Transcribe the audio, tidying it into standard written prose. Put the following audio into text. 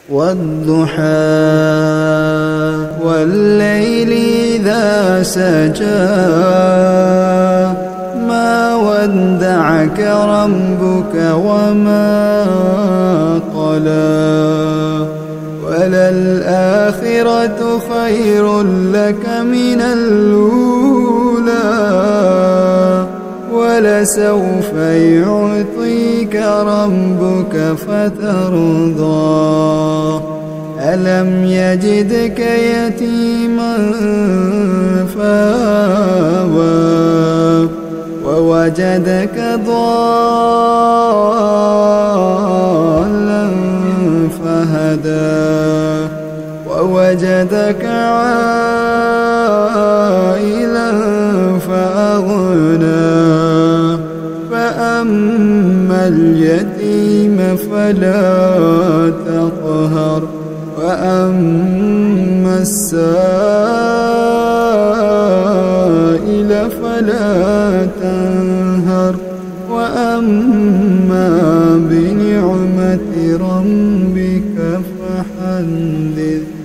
والضحى والليل إذا سجى ما ودعك ربك وما قلى وللآخرة خير لك من الأولى ولسوف يعطيك ربك فترضى ألم يجدك يتيما فآوى ووجدك ضالا فهدى ووجدك عائلا فأغنى فأما اليتيم فلا تقهر وأما السائل فلا تنهر وأما بنعمة ربك فحدث.